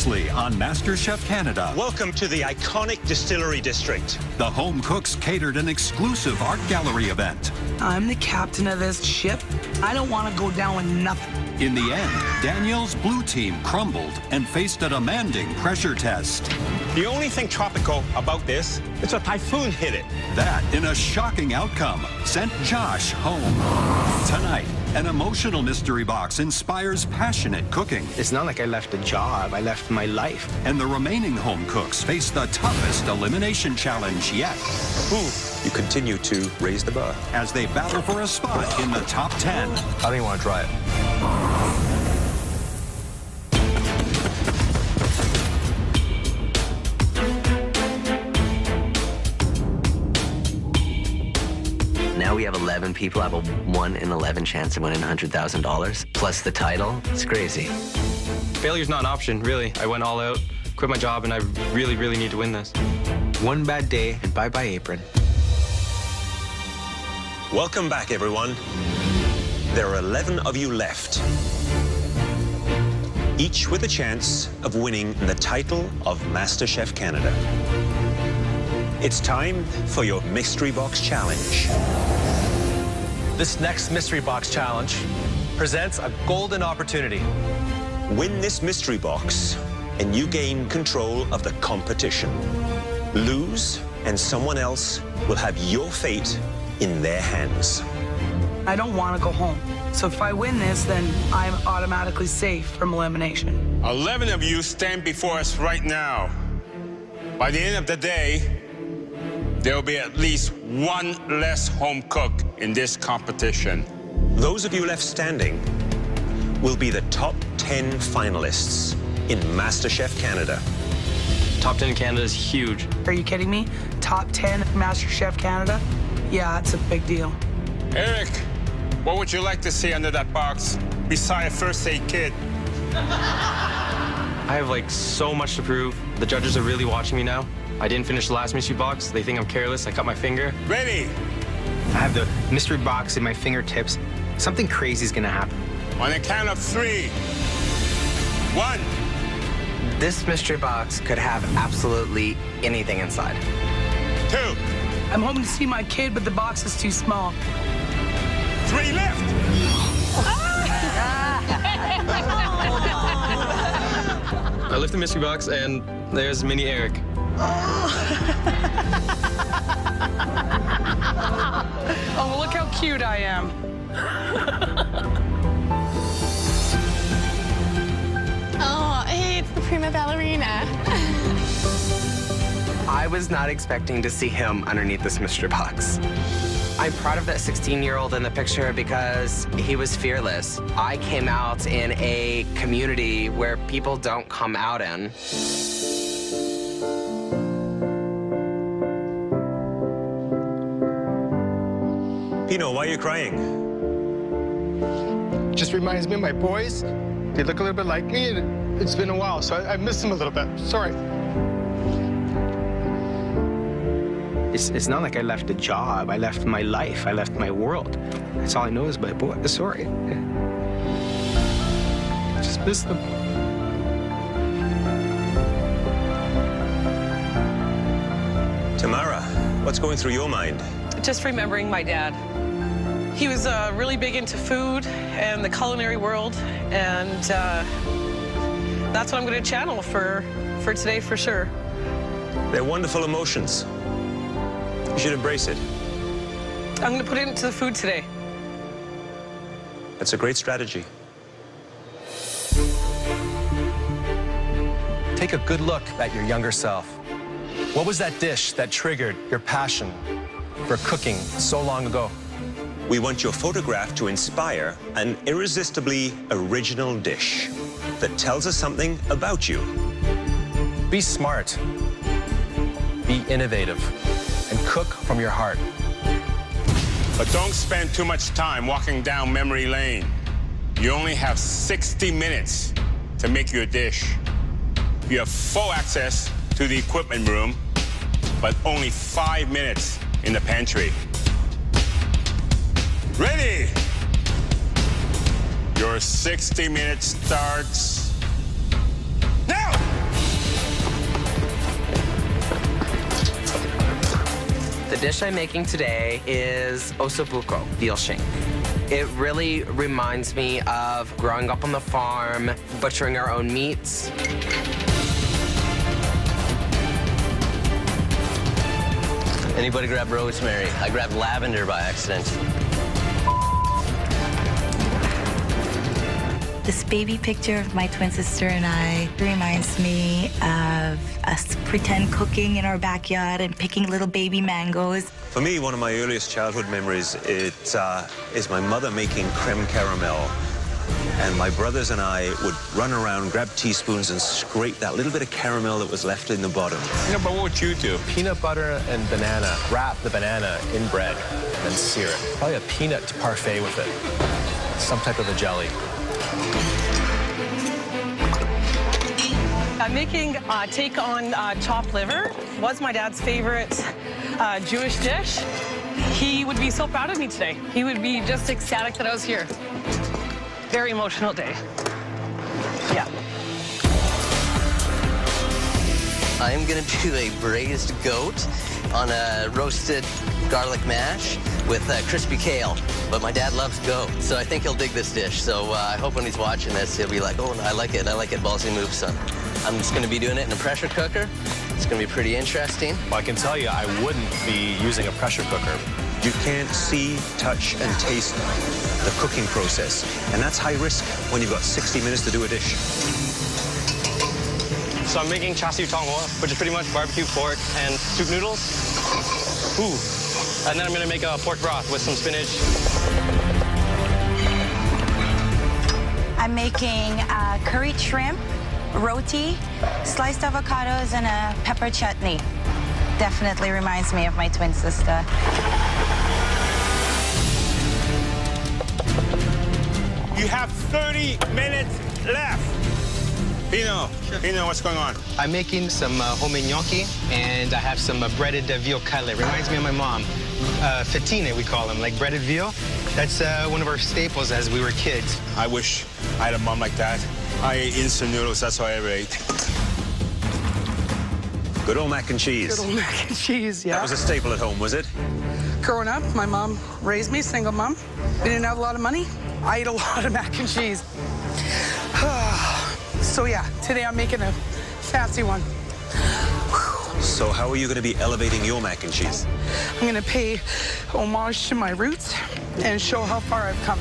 previously on Masterchef Canada. Welcome to the iconic distillery district. The home cooks catered an exclusive art gallery event. I'm the captain of this ship. I don't want to go down with nothing. In the end, Danielle's blue team crumbled and faced a demanding pressure test. The only thing tropical about this is a typhoon hit it. That, in a shocking outcome, sent Josh home. Tonight, an emotional mystery box inspires passionate cooking. It's not like I left a job, I left my life. And the remaining home cooks face the toughest elimination challenge yet. Ooh, you continue to raise the bar. As they battle for a spot in the top 10. I don't even want to try it. Now we have 11 people have a 1 in 11 chance of winning $100,000, plus the title. It's crazy. Failure's not an option, really. I went all out, quit my job, and I really, really need to win this. One bad day and bye-bye apron. Welcome back, everyone. There are 11 of you left, each with a chance of winning the title of MasterChef Canada. It's time for your Mystery Box Challenge. This next Mystery Box Challenge presents a golden opportunity. Win this mystery box, and you gain control of the competition. Lose, and someone else will have your fate in their hands. I don't want to go home. So if I win this, then I'm automatically safe from elimination. 11 of you stand before us right now. By the end of the day, there will be at least one less home cook in this competition. Those of you left standing will be the top 10 finalists in MasterChef Canada. Top 10 in Canada is huge. Are you kidding me? Top 10 MasterChef Canada? Yeah, it's a big deal. Eric, what would you like to see under that box beside a first aid kit? I have, like, so much to prove. The judges are really watching me now. I didn't finish the last mystery box. They think I'm careless. I cut my finger. Ready? I have the mystery box in my fingertips. Something crazy is gonna happen. On the count of 3. 1. This mystery box could have absolutely anything inside. 2. I'm hoping to see my kid, but the box is too small. 3 left. I lift the mystery box, and there's mini Eric. Oh, look how cute I am. Oh, hey, it's the prima ballerina. I was not expecting to see him underneath this mystery box. I'm proud of that 16-year-old in the picture because he was fearless. I came out in a community where people don't come out in. Pino, why are you crying? Just reminds me of my boys. They look a little bit like me, and it's been a while, so I miss them a little bit. Sorry. It's not like I left a job, I left my life, I left my world. That's all I know is my boys. Sorry. Just miss them. Tamara, what's going through your mind? Just remembering my dad. He was really big into food and the culinary world, and that's what I'm going to channel for today for sure. They're wonderful emotions. You should embrace it. I'm going to put it into the food today. That's a great strategy. Take a good look at your younger self. What was that dish that triggered your passion for cooking so long ago? We want your photograph to inspire an irresistibly original dish that tells us something about you. Be smart, be innovative, and cook from your heart. But don't spend too much time walking down memory lane. You only have 60 minutes to make your dish. You have full access to the equipment room, but only 5 minutes in the pantry. Ready? Your 60 minutes starts now! The dish I'm making today is ossobuco, veal shank. It really reminds me of growing up on the farm, butchering our own meats. Anybody grab rosemary? I grabbed lavender by accident. This baby picture of my twin sister and I reminds me of us pretend cooking in our backyard and picking little baby mangoes. For me, one of my earliest childhood memories is my mother making creme caramel. And my brothers and I would run around, grab teaspoons, and scrape that little bit of caramel that was left in the bottom. Yeah, but what would you do? Peanut butter and banana. Wrap the banana in bread and then sear it. Probably a peanut parfait with it. Some type of a jelly. I'm making take on chopped liver. Was my dad's favorite Jewish dish. He would be so proud of me today. He would be just ecstatic that I was here. Very emotional day. Yeah. I'm gonna do a braised goat on a roasted garlic mash with crispy kale. But my dad loves goat, so I think he'll dig this dish. So I hope when he's watching this, he'll be like, oh, I like it, ballsy move, son. I'm just gonna be doing it in a pressure cooker. It's gonna be pretty interesting. Well, I can tell you, I wouldn't be using a pressure cooker. You can't see, touch, and taste the cooking process. And that's high risk when you've got 60 minutes to do a dish. So I'm making chassis tong hoa, which is pretty much barbecue pork and soup noodles. Ooh. And then I'm gonna make a pork broth with some spinach. I'm making curried shrimp, roti, sliced avocados, and a pepper chutney. Definitely reminds me of my twin sister. You have 30 minutes left. Pino, what's going on? I'm making some homemade gnocchi, and I have some breaded veal cutlet. Reminds me of my mom. Fettine, we call them, like breaded veal. That's one of our staples as we were kids. I wish I had a mom like that. I ate instant noodles, that's all I ever ate. Good old mac and cheese. Good old mac and cheese, yeah. That was a staple at home, was it? Growing up, my mom raised me, single mom. We didn't have a lot of money. I ate a lot of mac and cheese. So yeah, today I'm making a fancy one. So how are you going to be elevating your mac and cheese? I'm going to pay homage to my roots and show how far I've come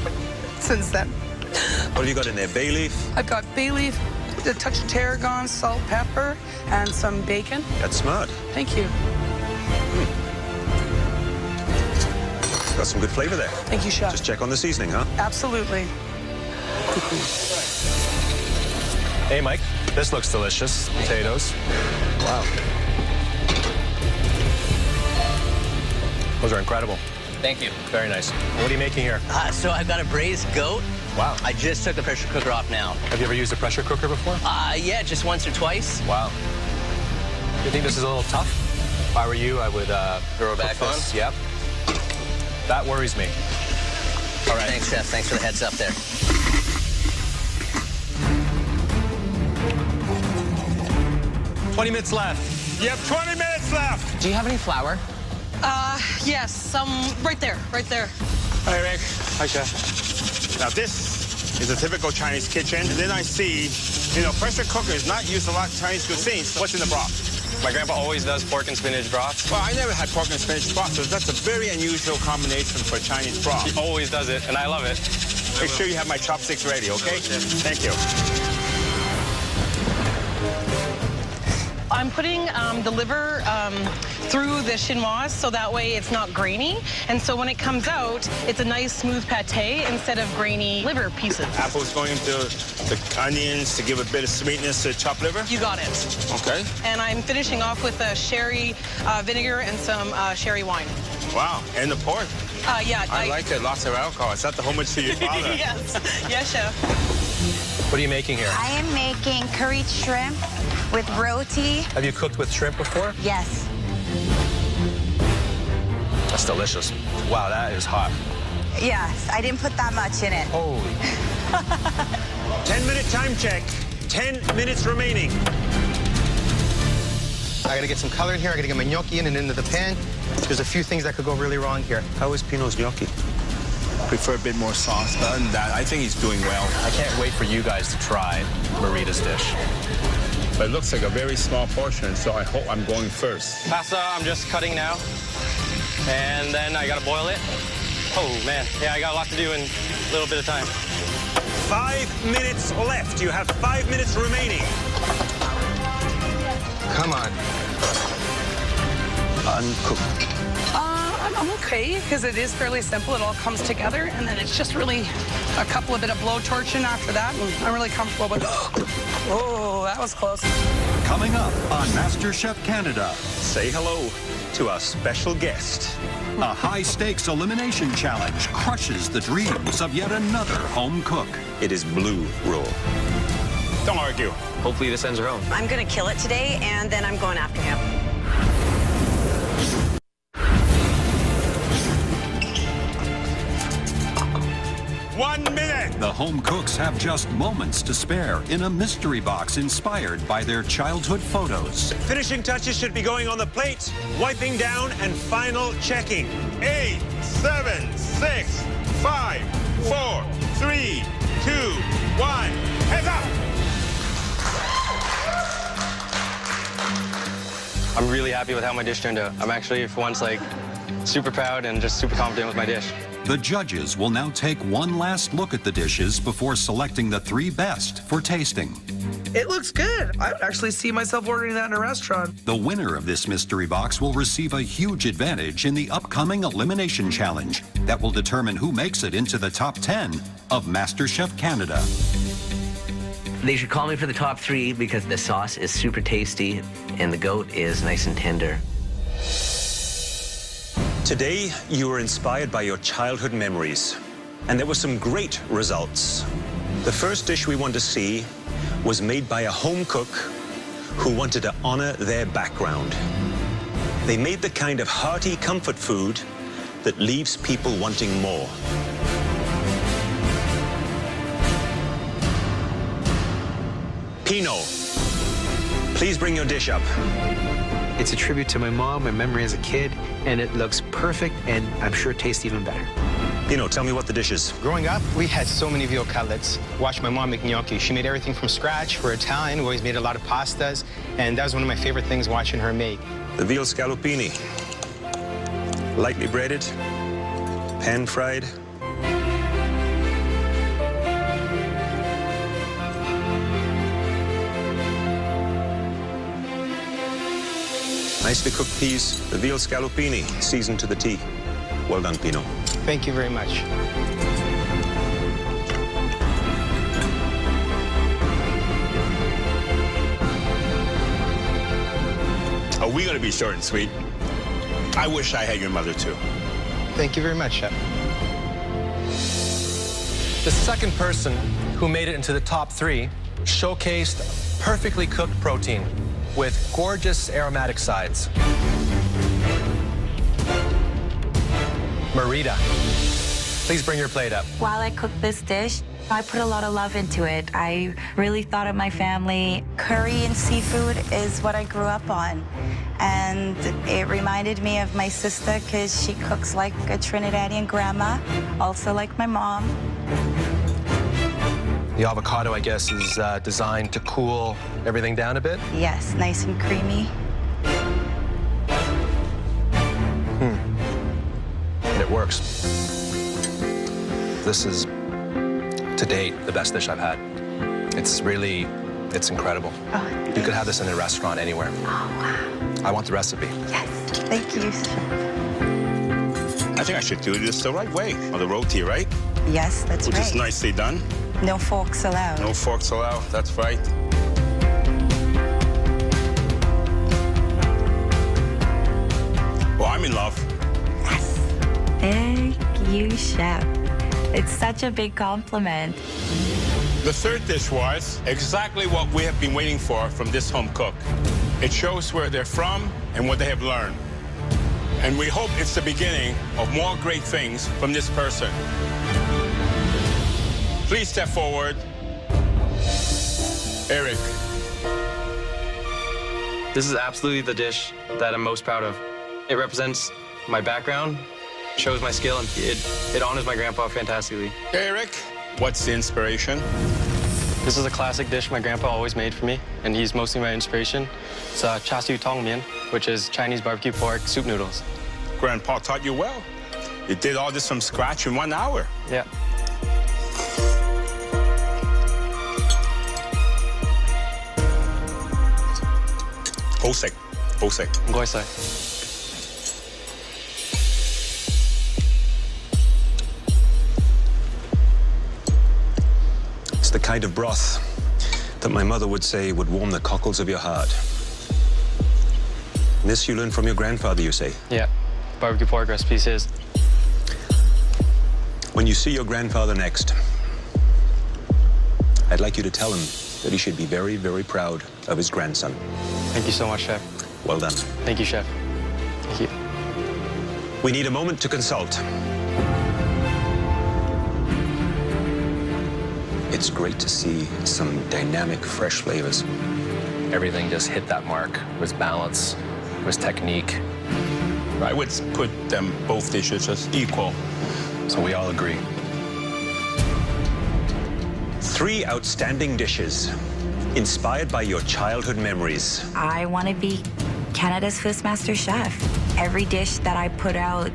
since then. What have you got in there, bay leaf? I've got bay leaf, a touch of tarragon, salt, pepper, and some bacon. That's smart. Thank you. Got some good flavor there. Thank you, Chef. Just check on the seasoning, huh? Absolutely. Hey, Mike, this looks delicious. Potatoes. Wow. Those are incredible. Thank you. Very nice. What are you making here? So I've got a braised goat. Wow. I just took the pressure cooker off now. Have you ever used a pressure cooker before? Yeah, just once or twice. Wow. You think this is a little tough? If I were you, I would throw it back on? Yep. That worries me. All right. Thanks, Chef. Thanks for the heads up there. $20 minutes left. You have 20 minutes left. Do you have any flour? Yes, some right there, right there. Hi, Rick. Hi, Chef. Now, this is a typical Chinese kitchen. And then I see, pressure cooker is not used a lot in Chinese cuisine. So what's in the broth? My grandpa always does pork and spinach broth. Well, I never had pork and spinach broth, so that's a very unusual combination for Chinese broth. He always does it, and I love it. Make sure you have my chopsticks ready, okay? Thank you. I'm putting the liver through the chinoise so that way it's not grainy. And so when it comes out, it's a nice smooth pate instead of grainy liver pieces. Apple's going into the onions to give a bit of sweetness to chopped liver? You got it. Okay. And I'm finishing off with a sherry vinegar and some sherry wine. Wow, and the pork. Yeah. I like it, lots of alcohol. Is that the homage to your father? Yes. Yes, Chef. What are you making here? I am making curried shrimp with roti. Have you cooked with shrimp before? Yes. That's delicious. Wow, that is hot. Yes, I didn't put that much in it. Holy. 10-minute time check. 10 minutes remaining. I gotta get some color in here. I gotta get my gnocchi in and into the pan. There's a few things that could go really wrong here. How is Pino's gnocchi? Prefer a bit more sauce, but other than that, I think he's doing well. I can't wait for you guys to try Marita's dish. But it looks like a very small portion, so I hope I'm going first. Pasta, I'm just cutting now. And then I gotta boil it. Oh, man. Yeah, I got a lot to do in a little bit of time. 5 minutes left. You have 5 minutes remaining. Come on. Uncooked. I'm okay, because it is fairly simple. It all comes together, and then it's just really a couple of bit of blowtorching after that, and I'm really comfortable with it. Oh, that was close. Coming up on MasterChef Canada. Say hello to our special guest. A high-stakes elimination challenge crushes the dreams of yet another home cook. It is blue roll. Don't argue. Hopefully this ends her own. I'm going to kill it today, and then I'm going after him. One minute! The home cooks have just moments to spare in a mystery box inspired by their childhood photos. Finishing touches should be going on the plate, wiping down, and final checking. 8, 7, 6, 5, 4, 3, 2, 1. Heads up! I'm really happy with how my dish turned out. I'm actually, for once, like, super proud and just super confident with my dish. The judges will now take one last look at the dishes before selecting the 3 best for tasting. It looks good. I would actually see myself ordering that in a restaurant. The winner of this mystery box will receive a huge advantage in the upcoming elimination challenge that will determine who makes it into the top 10 of MasterChef Canada. They should call me for the top 3 because the sauce is super tasty and the goat is nice and tender. Today, you were inspired by your childhood memories, and there were some great results. The first dish we want to see was made by a home cook who wanted to honor their background. They made the kind of hearty comfort food that leaves people wanting more. Pino, please bring your dish up. It's a tribute to my mom, my memory as a kid, and it looks perfect, and I'm sure it tastes even better. Pino, tell me what the dish is. Growing up, we had so many veal cutlets. Watched my mom make gnocchi. She made everything from scratch. We're Italian. We always made a lot of pastas, and that was one of my favorite things watching her make. The veal scallopini. Lightly breaded, pan-fried. Nicely cooked peas, the veal scallopini, seasoned to the T. Well done, Pino. Thank you very much. Are we going to be short and sweet? I wish I had your mother, too. Thank you very much, Chef. The second person who made it into the top 3 showcased perfectly cooked protein with gorgeous aromatic sides. Marita, please bring your plate up. While I cooked this dish, I put a lot of love into it. I really thought of my family. Curry and seafood is what I grew up on. And it reminded me of my sister because she cooks like a Trinidadian grandma, also like my mom. The avocado, I guess, is designed to cool everything down a bit? Yes, nice and creamy. And it works. This is, to date, the best dish I've had. It's incredible. Oh, you could have this in a restaurant anywhere. Oh, wow. I want the recipe. Yes, thank you. I think I should do this the right way, on the roti, right? Yes, that's right. Which is nicely done. No forks allowed. No forks allowed, that's right. Well, I'm in love. Yes. Thank you, Chef. It's such a big compliment. The third dish was exactly what we have been waiting for from this home cook. It shows where they're from and what they have learned. And we hope it's the beginning of more great things from this person. Please step forward. Eric. This is absolutely the dish that I'm most proud of. It represents my background, shows my skill, and it honors my grandpa fantastically. Eric, what's the inspiration? This is a classic dish my grandpa always made for me, and he's mostly my inspiration. It's cha siu tong mian, which is Chinese barbecue pork soup noodles. Grandpa taught you well. You did all this from scratch in 1 hour. Yeah. Hosek. Goisai. It's the kind of broth that my mother would say would warm the cockles of your heart. This you learned from your grandfather, you say? Yeah. Barbecue pork recipe's his. When you see your grandfather next, I'd like you to tell him that he should be very, very proud of his grandson. Thank you so much, Chef. Well done. Thank you, Chef. Thank you. We need a moment to consult. It's great to see some dynamic, fresh flavors. Everything just hit that mark. It was balance, it was technique. I would put them both dishes as equal. So we all agree. 3 outstanding dishes inspired by your childhood memories. I want to be Canada's first master chef. Every dish that I put out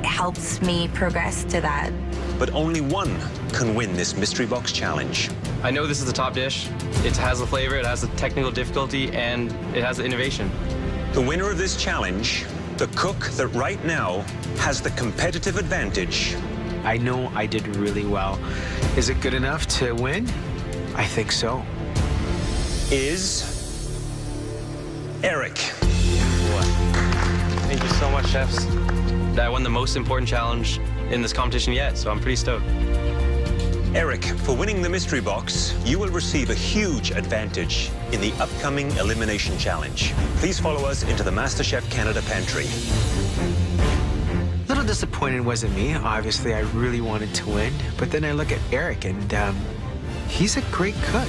helps me progress to that. But only one can win this mystery box challenge. I know this is the top dish. It has the flavor, it has the technical difficulty, and it has the innovation. The winner of this challenge, the cook that right now has the competitive advantage. I know I did really well. Is it good enough to win? I think so. Is Eric. Thank you so much, chefs. I won the most important challenge in this competition yet, so I'm pretty stoked. Eric, for winning the mystery box, you will receive a huge advantage in the upcoming elimination challenge. Please follow us into the MasterChef Canada pantry. A little disappointed wasn't me. Obviously, I really wanted to win. But then I look at Eric, and he's a great cook.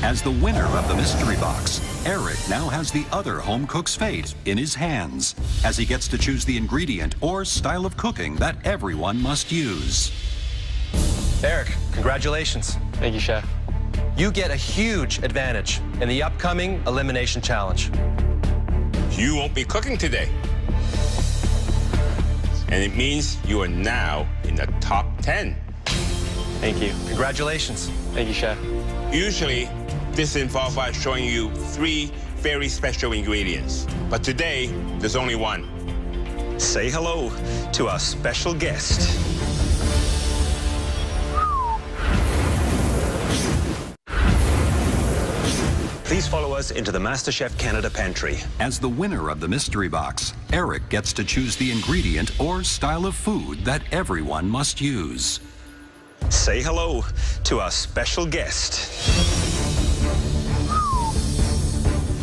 As the winner of the mystery box, Eric now has the other home cook's fate in his hands, as he gets to choose the ingredient or style of cooking that everyone must use. Eric, congratulations. Thank you, Chef. You get a huge advantage in the upcoming elimination challenge. You won't be cooking today. And it means you are now in the top 10. Thank you. Congratulations. Thank you, Chef. Usually, this involves us showing you 3 very special ingredients. But today, there's only one. Say hello to our special guest. Please follow us into the MasterChef Canada pantry. As the winner of the mystery box, Eric gets to choose the ingredient or style of food that everyone must use. Say hello to our special guest.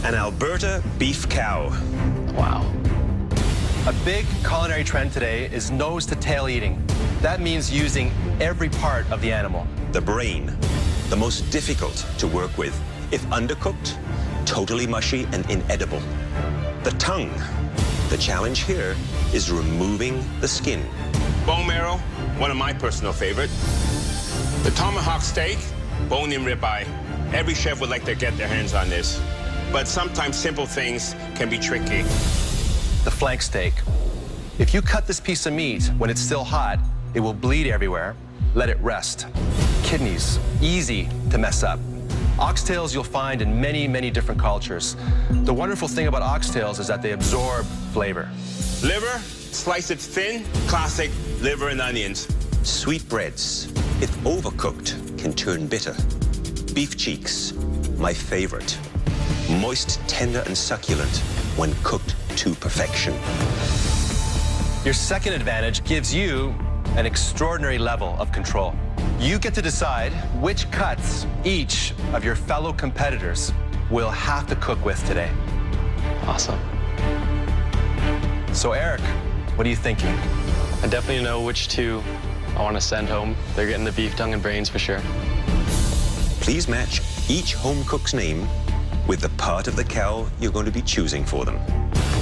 An Alberta beef cow. Wow. A big culinary trend today is nose-to-tail eating. That means using every part of the animal. The brain, the most difficult to work with. If undercooked, totally mushy and inedible. The tongue. The challenge here is removing the skin. Bone marrow, one of my personal favorite. The tomahawk steak, bone-in ribeye. Every chef would like to get their hands on this. But sometimes simple things can be tricky. The flank steak. If you cut this piece of meat when it's still hot, it will bleed everywhere. Let it rest. Kidneys, easy to mess up. Oxtails you'll find in many, many different cultures. The wonderful thing about oxtails is that they absorb flavor. Liver, slice it thin, classic liver and onions. Sweetbreads, if overcooked, can turn bitter. Beef cheeks, my favorite. Moist, tender, and succulent when cooked to perfection. Your second advantage gives you an extraordinary level of control. You get to decide which cuts each of your fellow competitors will have to cook with today. Awesome. So Eric, what are you thinking? I definitely know which 2 I want to send home. They're getting the beef tongue and brains for sure. Please match each home cook's name with the part of the cow you're going to be choosing for them.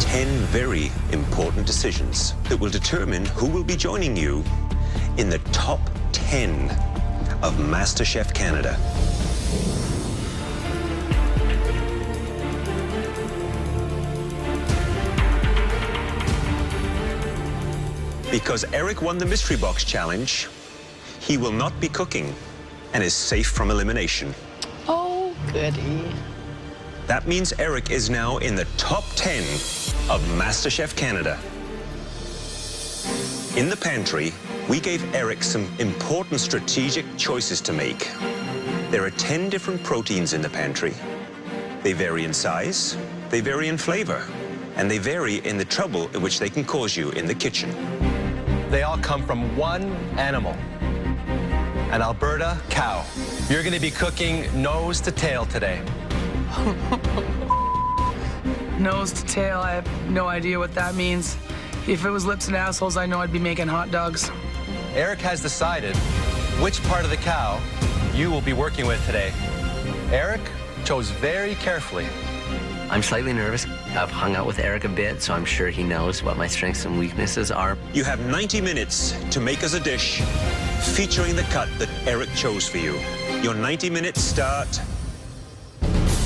10 very important decisions that will determine who will be joining you in the top 10 of MasterChef Canada. Because Eric won the Mystery Box Challenge, he will not be cooking and is safe from elimination. Oh, goody. That means Eric is now in the top 10 of MasterChef Canada. In the pantry, we gave Eric some important strategic choices to make. There are 10 different proteins in the pantry. They vary in size, they vary in flavor, and they vary in the trouble in which they can cause you in the kitchen. They all come from one animal, an Alberta cow. You're going to be cooking nose to tail today. Nose to tail, I have no idea what that means. If it was lips and assholes, I know I'd be making hot dogs. Eric has decided which part of the cow you will be working with today. Eric chose very carefully. I'm slightly nervous. I've hung out with Eric a bit, so I'm sure he knows what my strengths and weaknesses are. You have 90 minutes to make us a dish featuring the cut that Eric chose for you. Your 90 minutes start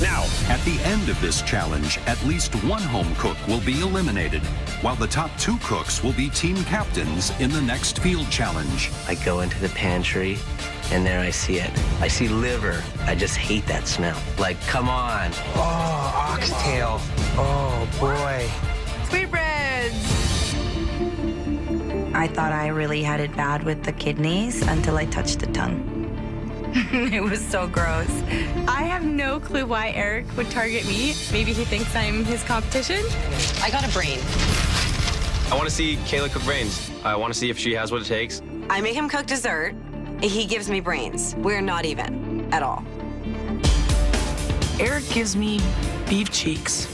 now. At the end of this challenge, at least one home cook will be eliminated, while the top 2 cooks will be team captains in the next field challenge. I go into the pantry, and there I see it. I see liver. I just hate that smell. Like, come on. Oh, oxtail. Oh, boy. Sweetbreads! I thought I really had it bad with the kidneys until I touched the tongue. It was so gross. I have no clue why Eric would target me. Maybe he thinks I'm his competition. I got a brain. I want to see Kayla cook brains. I want to see if she has what it takes. I make him cook dessert. He gives me brains. We're not even at all. Eric gives me beef cheeks.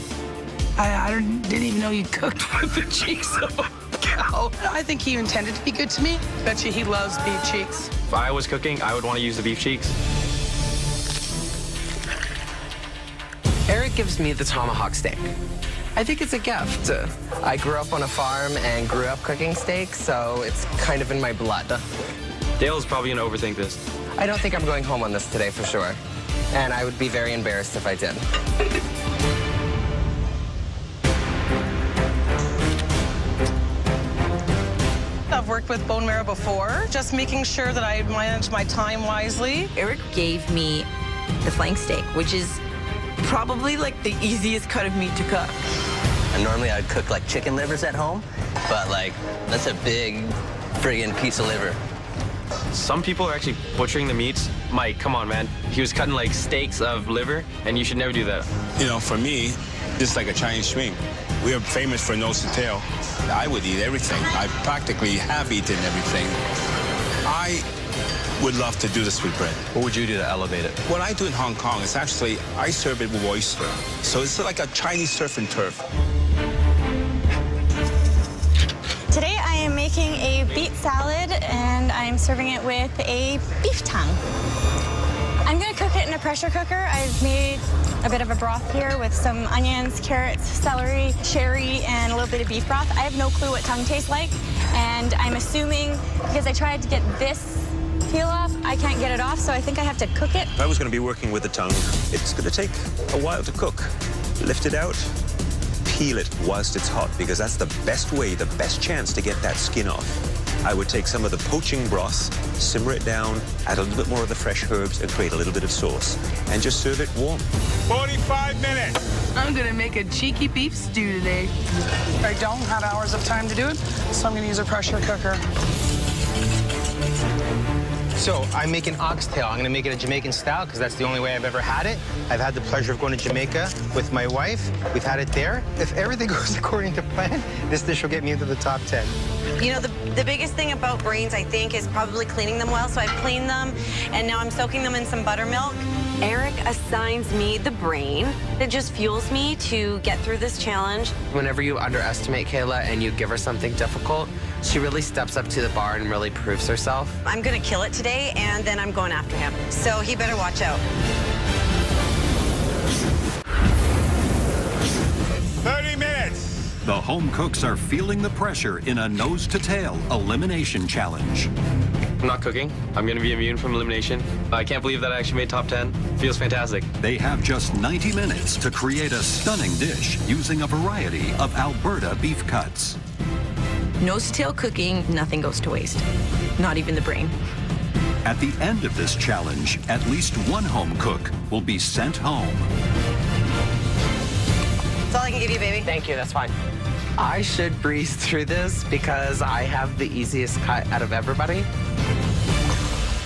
I didn't even know you cooked with the cheeks of a cow. I think he intended to be good to me. Bet you he loves beef cheeks. If I was cooking, I would want to use the beef cheeks. Eric gives me the tomahawk steak. I think it's a gift. I grew up on a farm and grew up cooking steak, so it's kind of in my blood. Dale's probably going to overthink this. I don't think I'm going home on this today for sure. And I would be very embarrassed if I did. I've worked with bone marrow before, just making sure that I manage my time wisely. Eric gave me the flank steak, which is probably like the easiest cut of meat to cook. And normally I'd cook like chicken livers at home, but like that's a big friggin' piece of liver. Some people are actually butchering the meats. Mike, come on, man. He was cutting like steaks of liver, and you should never do that. You know, for me, this is like a Chinese swing. We are famous for nose to tail. I would eat everything. I practically have eaten everything. I would love to do the sweetbread. What would you do to elevate it? What I do in Hong Kong is actually, I serve it with oyster. So it's like a Chinese surf and turf. Today I am making a beet salad and I'm serving it with a beef tongue. I'm gonna cook it in a pressure cooker. I've made a bit of a broth here with some onions, carrots, celery, cherry, and a little bit of beef broth. I have no clue what tongue tastes like, and I'm assuming because I tried to get this peel off, I can't get it off, so I think I have to cook it. If I was going to be working with the tongue, it's going to take a while to cook. Lift it out, peel it whilst it's hot, because that's the best way, the best chance to get that skin off. I would take some of the poaching broth, simmer it down, add a little bit more of the fresh herbs, and create a little bit of sauce, and just serve it warm. 45 minutes. I'm gonna make a cheeky beef stew today. I don't have hours of time to do it, so I'm gonna use a pressure cooker. So I'm making oxtail. I'm gonna make it a Jamaican style because that's the only way I've ever had it. I've had the pleasure of going to Jamaica with my wife. We've had it there. If everything goes according to plan, this dish will get me into the top 10. You know, the biggest thing about brains, I think, is probably cleaning them well. So I've cleaned them, and now I'm soaking them in some buttermilk. Eric assigns me the brain. It just fuels me to get through this challenge. Whenever you underestimate Kayla and you give her something difficult, she really steps up to the bar and really proves herself. I'm gonna kill it today, and then I'm going after him. So he better watch out. The home cooks are feeling the pressure in a nose-to-tail elimination challenge. I'm not cooking. I'm going to be immune from elimination. I can't believe that I actually made top 10. Feels fantastic. They have just 90 minutes to create a stunning dish using a variety of Alberta beef cuts. Nose-to-tail cooking, nothing goes to waste. Not even the brain. At the end of this challenge, at least one home cook will be sent home. That's all I can give you, baby. Thank you, that's fine. I should breeze through this because I have the easiest cut out of everybody.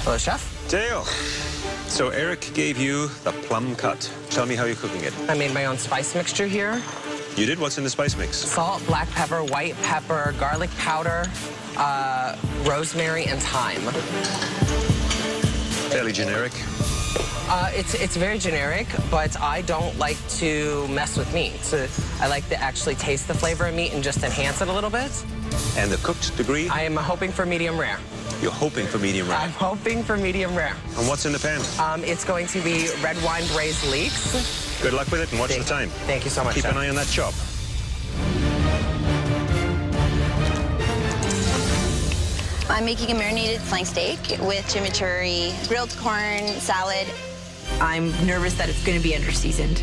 Hello, chef. Dale. So Eric gave you the plum cut. Tell me how you're cooking it. I made my own spice mixture here. You did? What's in the spice mix? Salt, black pepper, white pepper, garlic powder, rosemary, and thyme. Fairly generic. It's very generic, but I don't like to mess with meat. So I like to actually taste the flavor of meat and just enhance it a little bit. And the cooked degree? I am hoping for medium rare. You're hoping for medium rare? I'm hoping for medium rare. And what's in the pan? It's going to be red wine braised leeks. Good luck with it and watch the time. Thank you so much, Keep Chef. an eye on that chop. I'm making a marinated flank steak with chimichurri, grilled corn, salad. I'm nervous that it's going to be under-seasoned.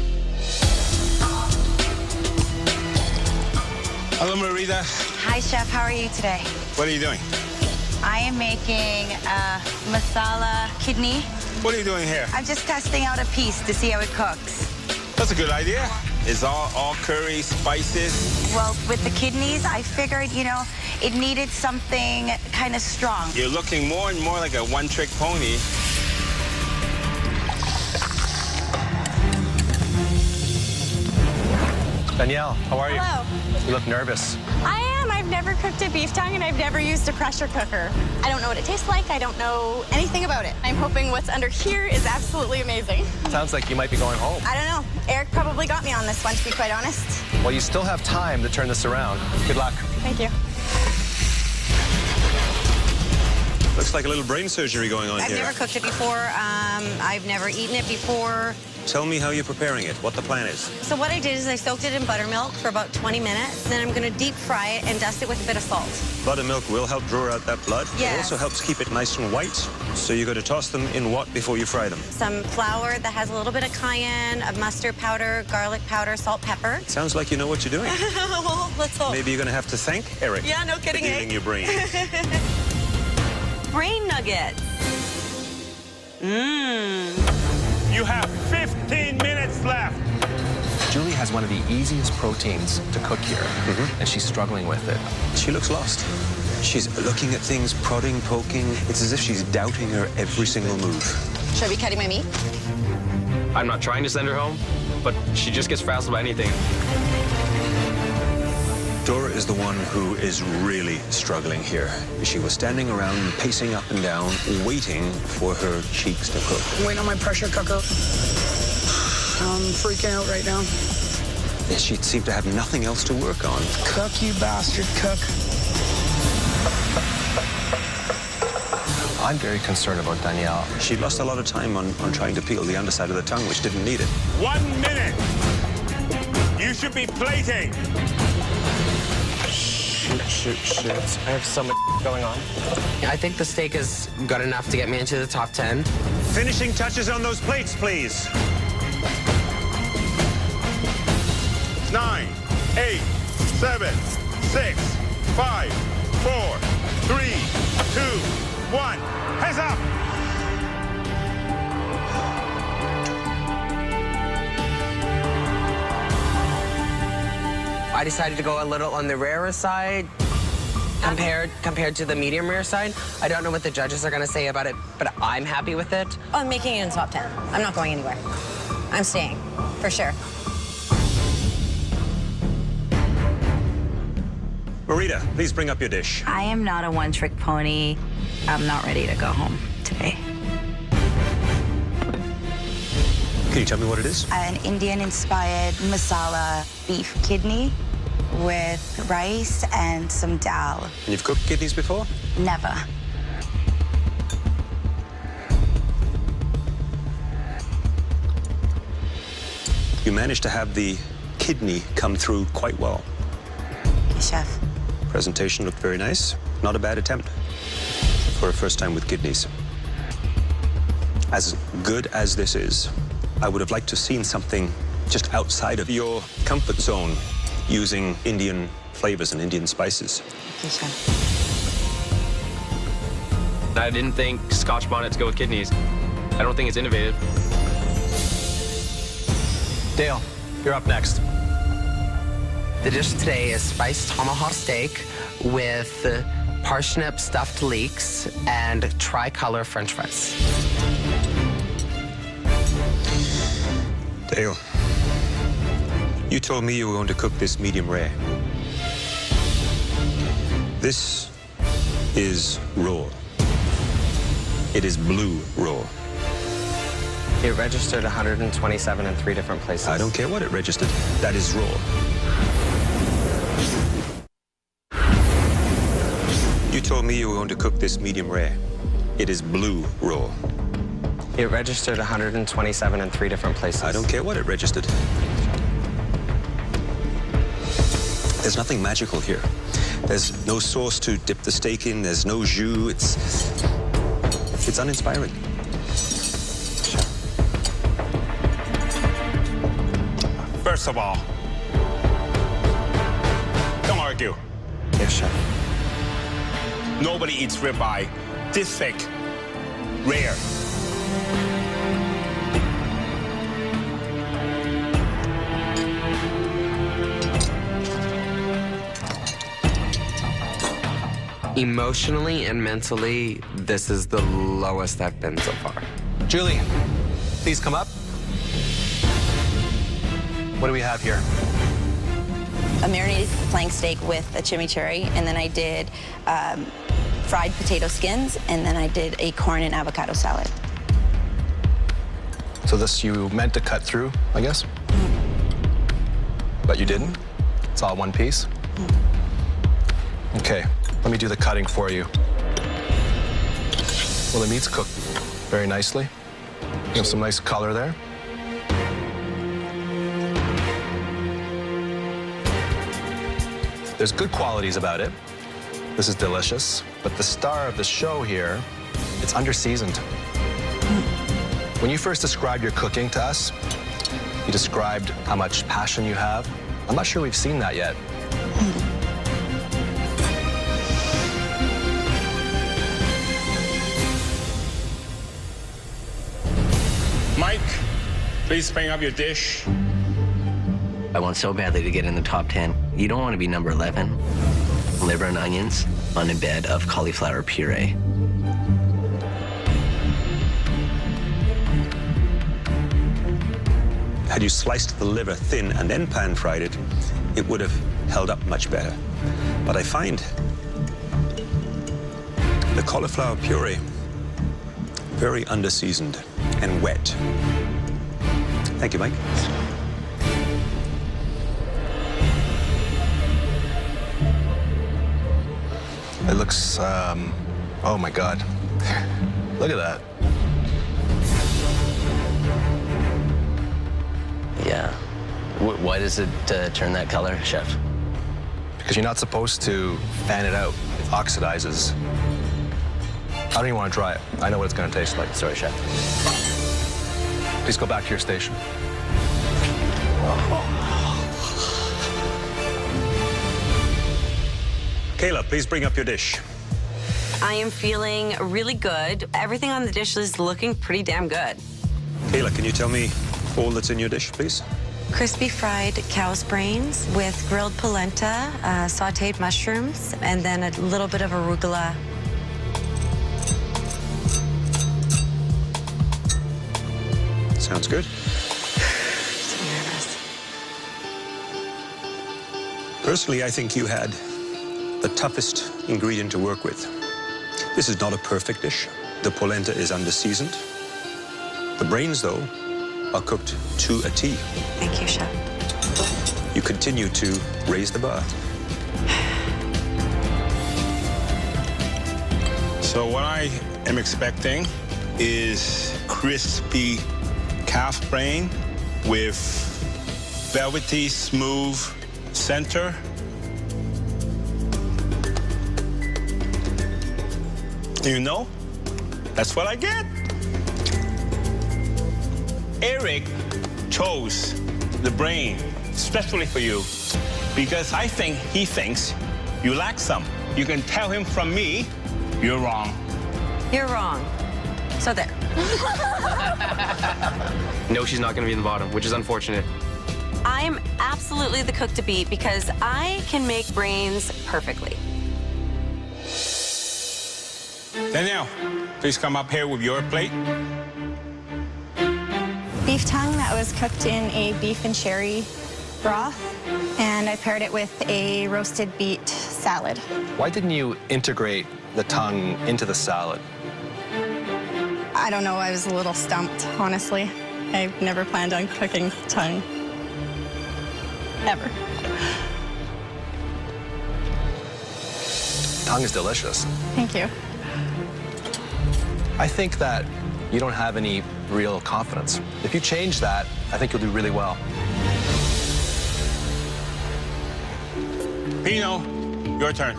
Hello, Marita. Hi, Chef. How are you today? What are you doing? I am making masala kidney. What are you doing here? I'm just testing out a piece to see how it cooks. That's a good idea. It's all curry, spices. Well, with the kidneys, I figured, you know, it needed something kind of strong. You're looking more and more like a one-trick pony. Danielle, how are you? Hello. You look nervous. I am. I've never cooked a beef tongue, and I've never used a pressure cooker. I don't know what it tastes like. I don't know anything about it. I'm hoping what's under here is absolutely amazing. Sounds like you might be going home. I don't know. Eric probably got me on this one, to be quite honest. Well, you still have time to turn this around. Good luck. Thank you. Looks like a little brain surgery going on I've here. never cooked it before. I've never eaten it before. Tell me how you're preparing it, what the plan is. So what I did is I soaked it in buttermilk for about 20 minutes. Then I'm going to deep fry it and dust it with a bit of salt. Buttermilk will help draw out that blood. It Yes. also helps keep it nice and white. So you're going to toss them in what before you fry them? Some flour that has a little bit of cayenne, a mustard powder, garlic powder, salt, pepper. Sounds like you know what you're doing. Well, let's hope. Maybe you're going to have to thank Eric Yeah, no for kidding, giving eh? you brain. Brain nuggets. Mmm. You have 15 minutes left. Julie has one of the easiest proteins to cook here, and she's struggling with it. She looks lost. She's looking at things, prodding, poking. It's as if she's doubting her every single move. Should I be cutting my meat? I'm not trying to send her home, but she just gets frazzled by anything. Dora is the one who is really struggling here. She was standing around, pacing up and down, waiting for her cheeks to cook. I'm waiting on my pressure cooker. I'm freaking out right now. She seemed to have nothing else to work on. Cook, you bastard, cook. I'm very concerned about Danielle. She lost a lot of time on trying to peel the underside of the tongue, which didn't need it. 1 minute. You should be plating. Shoot. I have so much going on. I think the steak is good enough to get me into the top 10. Finishing touches on those plates, please. 9, 8, 7, 6, 5, 4, 3, 2, 1. Heads up. I decided to go a little on the rarer side compared to the medium rare side. I don't know what the judges are going to say about it, but I'm happy with it. Oh, I'm making it in the top 10. I'm not going anywhere. I'm staying, for sure. Marita, please bring up your dish. I am not a one-trick pony. I'm not ready to go home today. Can you tell me what it is? An Indian-inspired masala beef kidney with rice and some dal. And you've cooked kidneys before? Never. You managed to have the kidney come through quite well. you, Chef. Presentation looked very nice. Not a bad attempt for a first time with kidneys. As good as this is, I would have liked to have seen something just outside of your comfort zone using Indian flavors and Indian spices. Thank you, Chef. I didn't think Scotch bonnet to go with kidneys. I don't think it's innovative. Dale, you're up next. The dish today is spiced tomahawk steak with parsnip stuffed leeks and tricolor French fries. Dale, you told me you were going to cook this medium rare. This is raw. It is blue raw. It registered 127 in 3 different places. I don't care what it registered. That is raw. You told me you were going to cook this medium rare. It is blue raw. It registered 127 in 3 different places. I don't care what it registered. There's nothing magical here. There's no sauce to dip the steak in. There's no jus. It's uninspiring. First of all, don't argue. Yes, Chef. Nobody eats ribeye this thick, rare. Emotionally and mentally, this is the lowest I've been so far. Julie, please come up. What do we have here? A marinated flank steak with a chimichurri, and then I did fried potato skins, and then I did a corn and avocado salad. So this you meant to cut through, I guess? But you didn't? It's all one piece? Okay, let me do the cutting for you. Well, the meat's cooked very nicely. You have some nice color there. There's good qualities about it. This is delicious, but the star of the show here, it's under-seasoned. When you first described your cooking to us, you described how much passion you have. I'm not sure we've seen that yet. Mike, please bring up your dish. I want so badly to get in the top 10. You don't want to be number 11. Liver and onions on a bed of cauliflower puree. Had you sliced the liver thin and then pan-fried it, it would have held up much better. But I find the cauliflower puree very under-seasoned and wet. Thank you, Mike. It looks, oh my God. Look at that. Yeah. Why does it turn that color, Chef? Because you're not supposed to fan it out. It oxidizes. I don't even want to try it. I know what it's going to taste like. Sorry, Chef. Please go back to your station. Kayla, please bring up your dish. I am feeling really good. Everything on the dish is looking pretty damn good. Kayla, can you tell me all that's in your dish, please? Crispy fried cow's brains with grilled polenta, sauteed mushrooms, and then a little bit of arugula. Sounds good. So nervous. Personally, I think you had the toughest ingredient to work with. This is not a perfect dish. The polenta is under-seasoned. The brains, though, are cooked to a T. Thank you, Chef. You continue to raise the bar. So what I am expecting is crispy calf brain with velvety, smooth center You know, that's what I get. Eric chose the brain, especially for you, because he thinks you lack some. You can tell him from me, you're wrong. You're wrong. So there. No, she's not going to be in the bottom, which is unfortunate. I'm absolutely the cook to beat because I can make brains perfectly. Danielle, please come up here with your plate. Beef tongue that was cooked in a beef and sherry broth, and I paired it with a roasted beet salad. Why didn't you integrate the tongue into the salad? I don't know, I was a little stumped, honestly. I never planned on cooking tongue. Ever. Tongue is delicious. Thank you. I think that you don't have any real confidence. If you change that, I think you'll do really well. Pino, your turn.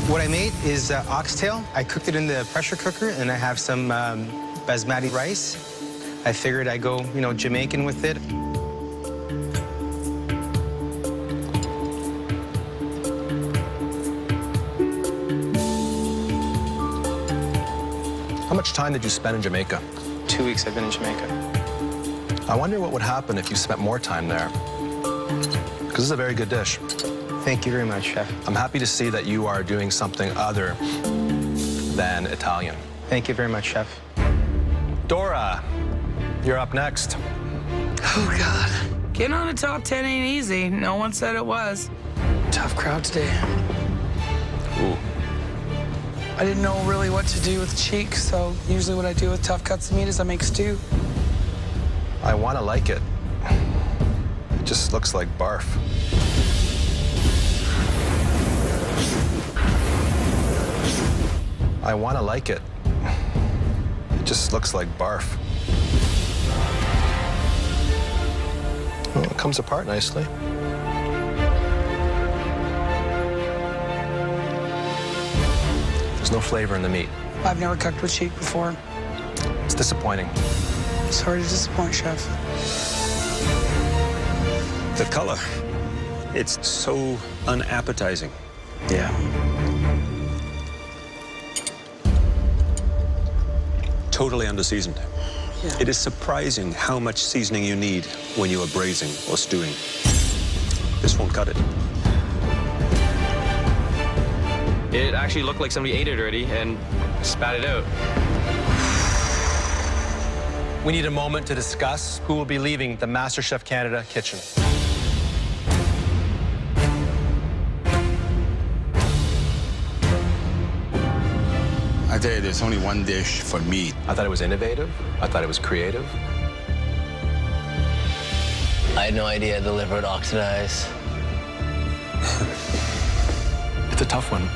What I made is oxtail. I cooked it in the pressure cooker, and I have some basmati rice. I figured I'd go, Jamaican with it. How much time did you spend in Jamaica? 2 weeks I've been in Jamaica. I wonder what would happen if you spent more time there. Because this is a very good dish. Thank you very much, Chef. I'm happy to see that you are doing something other than Italian. Thank you very much, Chef. Dora, you're up next. Oh, God. Getting on the top 10 ain't easy. No one said it was. Tough crowd today. Ooh. I didn't know really what to do with cheek, so usually what I do with tough cuts of meat is I make stew. I want to like it. It just looks like barf. I want to like it. It just looks like barf. Well, it comes apart nicely. There's no flavor in the meat. I've never cooked with cheek before. It's disappointing. Sorry to disappoint, Chef. The color, it's so unappetizing. Yeah. Totally underseasoned. Yeah. It is surprising how much seasoning you need when you are braising or stewing. This won't cut it. It actually looked like somebody ate it already and spat it out. We need a moment to discuss who will be leaving the Masterchef Canada kitchen. I tell you, there's only one dish for me. I thought it was innovative. I thought it was creative. I had no idea the liver would oxidize. It's a tough one.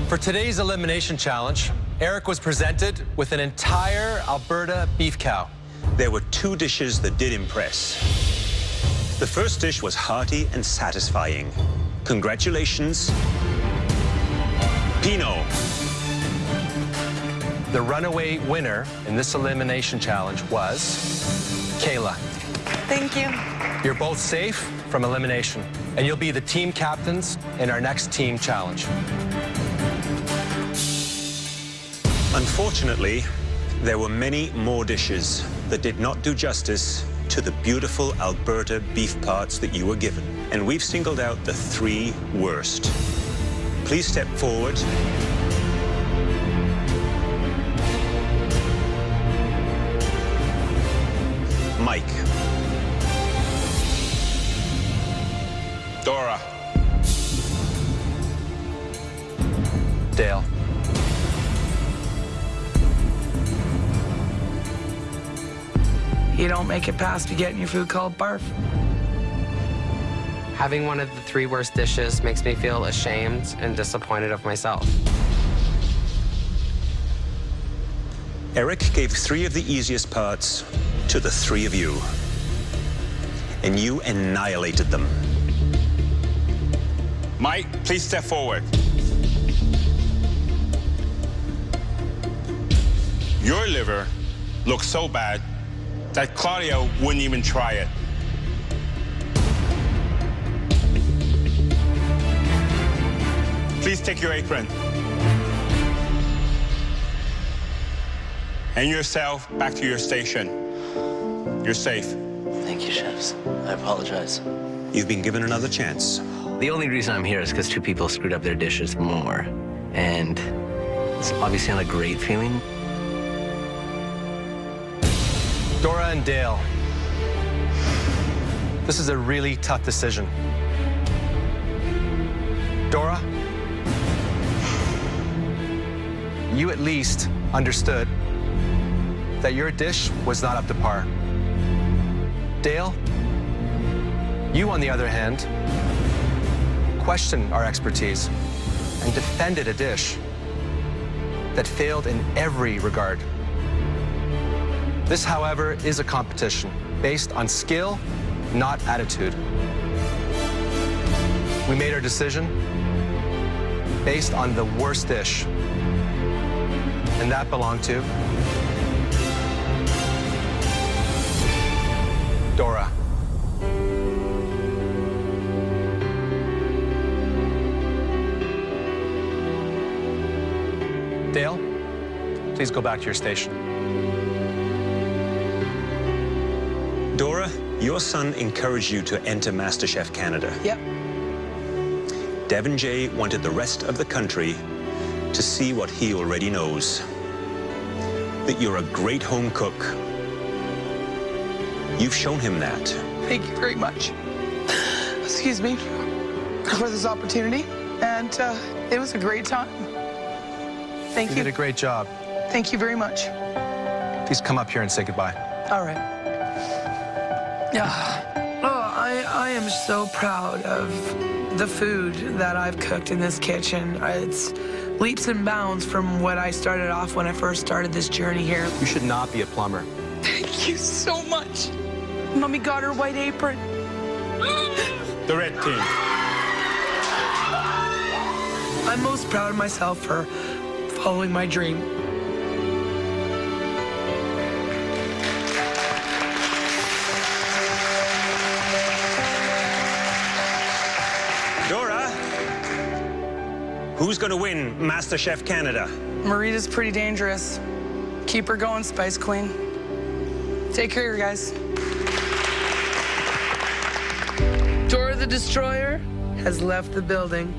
For today's elimination challenge, Eric was presented with an entire Alberta beef cow. There were two dishes that did impress. The first dish was hearty and satisfying. Congratulations, Pino. The runaway winner in this elimination challenge was Kayla. Thank you. You're both safe from elimination, and you'll be the team captains in our next team challenge. Unfortunately, there were many more dishes that did not do justice to the beautiful Alberta beef parts that you were given. And we've singled out the 3 worst. Please step forward. Mike. Dora. Dale. You don't make it past you getting your food called barf. Having one of the 3 worst dishes makes me feel ashamed and disappointed of myself. Eric gave 3 of the easiest parts to the 3 of you. and you annihilated them. Mike, please step forward. Your liver looks so bad that Claudia wouldn't even try it. Please take your apron. And yourself back to your station. You're safe. Thank you, chefs. I apologize. You've been given another chance. The only reason I'm here is because 2 people screwed up their dishes more. And it's obviously not a great feeling. Dora and Dale, this is a really tough decision. Dora, you at least understood that your dish was not up to par. Dale, you, on the other hand, questioned our expertise and defended a dish that failed in every regard. This, however, is a competition based on skill, not attitude. We made our decision based on the worst dish, and that belonged to Dora. Dale, please go back to your station. Dora, your son encouraged you to enter Masterchef Canada. Yep. Devin J. wanted the rest of the country to see what he already knows. That you're a great home cook. You've shown him that. Thank you very much. Excuse me for this opportunity. And it was a great time. Thank you. You did a great job. Thank you very much. Please come up here and say goodbye. All right. I am so proud of the food that I've cooked in this kitchen. It's leaps and bounds from what I started off when I first started this journey here. You should not be a plumber. Thank you so much. Mommy got her white apron. The red team. I'm most proud of myself for following my dream. Dora, who's going to win MasterChef Canada? Marita's pretty dangerous. Keep her going, Spice Queen. Take care, guys. Dora the Destroyer has left the building.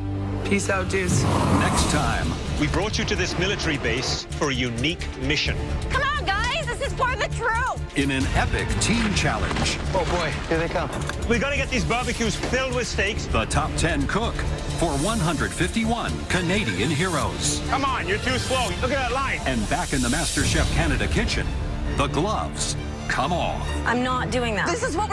Peace out, dudes. Next time. We brought you to this military base for a unique mission. Come on, guys. This is for the troop. In an epic team challenge. Oh, boy. Here they come. We got to get these barbecues filled with steaks. The top 10 cook for 151 Canadian heroes. Come on, you're too slow. Look at that line. And back in the MasterChef Canada kitchen, the gloves come off. I'm not doing that. This is what